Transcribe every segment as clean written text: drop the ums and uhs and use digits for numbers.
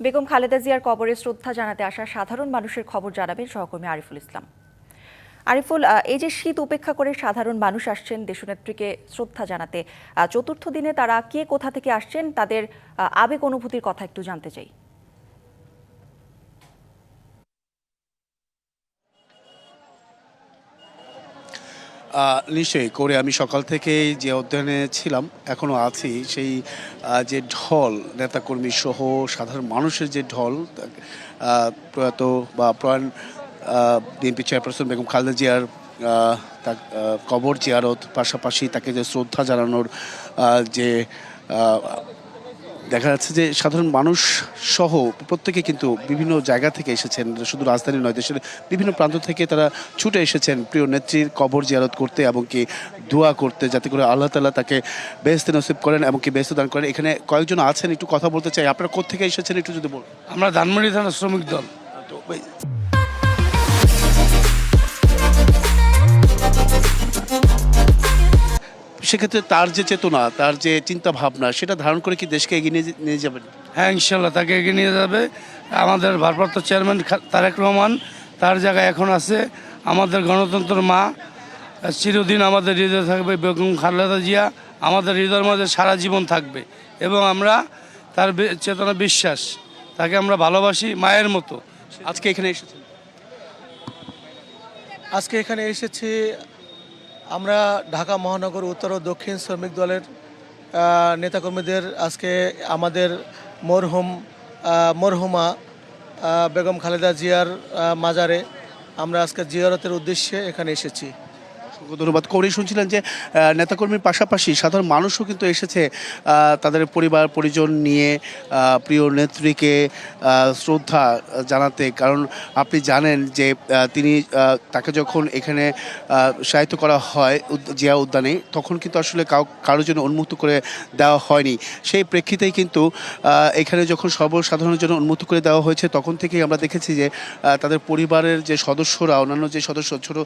বেগম খালেদা জিয়ার কবরে শ্রদ্ধা জানাতে আসা সাধারণ মানুষের খবর জানাবেন সহকর্মী আরিফুল ইসলাম। আরিফুল, এই যে শীত উপেক্ষা করে সাধারণ মানুষ আসছেন দেশনেত্রীকে শ্রদ্ধা জানাতে, চতুর্থ দিনে তারা কে কোথা থেকে আসছেন, তাদের আবেগ অনুভূতির কথা একটু জানতে চাই। নিশ্চয়ই করে আমি সকাল থেকেই যে অধ্যয়নে ছিলাম এখনও আছি, সেই যে ঢল নেতাকর্মী সহ সাধারণ মানুষের যে ঢল, প্রয়াত বা প্রয়াণ বিএনপি চেয়ারপারসন বেগম খালেদা জিয়ার তার কবর জিয়ারত, পাশাপাশি তাকে যে শ্রদ্ধা জানানোর যে দেখা যাচ্ছে যে সাধারণ মানুষ সহ প্রত্যেকে কিন্তু বিভিন্ন জায়গা থেকে এসেছেন, শুধু রাজধানী নয়, দেশের বিভিন্ন প্রান্ত থেকে তারা ছুটে এসেছেন প্রিয় নেত্রীর কবর জিয়ারত করতে এবং কি দোয়া করতে, যাতে করে আল্লাহ তাআলা তাকে বেহেশতে নসিব করেন এবং কি বেহেশত দান করেন। এখানে কয়েকজন আছেন, একটু কথা বলতে চাই। আপনারা কোত্থেকে এসেছেন একটু যদি বলুন। আমরা ধানমন্ডি থানা শ্রমিক দল। তো সেক্ষেত্রে তার যে চেতনা, তার যে চিন্তা ভাবনা, সেটা ধারণ করে কি দেশকে এগিয়ে নিয়ে যাবেন? হ্যাঁ, ইনশাল্লাহ তাকে এগিয়ে নিয়ে যাবে। আমাদের ভারপ্রাপ্ত চেয়ারম্যান তারেক রহমান তার জায়গায় এখন আছে। আমাদের গণতন্ত্র মা চিরদিন আমাদের হৃদয়ে থাকবে। বেগম খালেদা জিয়া আমাদের হৃদয়ের মধ্যে সারা জীবন থাকবে এবং আমরা তার চেতনা, বিশ্বাস, তাকে আমরা ভালোবাসি মায়ের মতো। আজকে এখানে এসেছেন? আজকে এখানে এসেছি আমরা ঢাকা মহানগর উত্তর ও দক্ষিণ শ্রমিক দলের নেতাকর্মীদের আজকে আমাদের মরহুমা বেগম খালেদা জিয়ার মাজারে আমরা আজকে জিয়ারতের উদ্দেশ্যে এখানে এসেছি। ধন্যবাদ। কৌরি শুনছিলেন যে নেতাকর্মীর পাশাপাশি সাধারণ মানুষও কিন্তু এসেছে তাদের পরিবার পরিজন নিয়ে প্রিয় নেত্রীকে শ্রদ্ধা জানাতে। কারণ আপনি জানেন যে তিনি তাকে যখন এখানে শায়িত করা হয় জিয়া উদ্যানে, তখন কিন্তু আসলে কারোর জন্য উন্মুক্ত করে দেওয়া হয়নি। সেই প্রেক্ষিতেই কিন্তু এখানে যখন সর্বসাধারণের জন্য উন্মুক্ত করে দেওয়া হয়েছে, তখন থেকেই আমরা দেখেছি যে তাদের পরিবারের যে সদস্যরা, অন্যান্য যে সদস্য, ছোট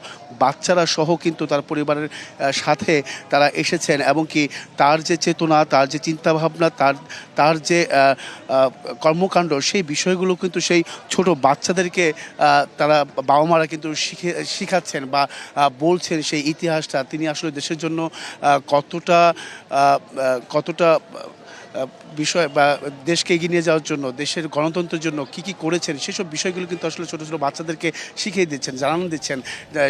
বাচ্চারা সহ কিন্তু তার পরিবারের সাথে তারা এসেছেন এবং কি তার যে চেতনা, তার যে চিন্তাভাবনা, তার যে কর্মকাণ্ড, সেই বিষয়গুলো কিন্তু সেই ছোট বাচ্চাদেরকে তারা বাবা মারা কিন্তু শিখাচ্ছেন বা বলছেন সেই ইতিহাসটা। তিনি আসলে দেশের জন্য কতটা বিষয় বা দেশকে এগিয়ে নিয়ে যাওয়ার জন্য, দেশের গণতন্ত্রের জন্য কি কি করেছেন, সেসব বিষয়গুলো কিন্তু আসলে ছোটো ছোটো বাচ্চাদেরকে শিখিয়ে দিচ্ছেন, জানানো দিচ্ছেন।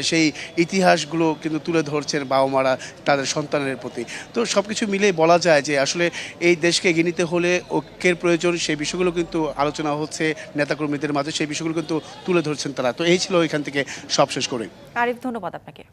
সেই ইতিহাসগুলো কিন্তু তুলে ধরছেন বাবা মারা তাদের সন্তানের প্রতি। তো সব কিছু মিলেই বলা যায় যে আসলে এই দেশকে এগিয়ে নিতে হলে ঐক্যের প্রয়োজন। সেই বিষয়গুলো কিন্তু আলোচনা হচ্ছে নেতাকর্মীদের মাঝে, সেই বিষয়গুলো কিন্তু তুলে ধরছেন তারা। তো এই ছিল এখান থেকে সব শেষ করে। আরিফ, ধন্যবাদ আপনাকে।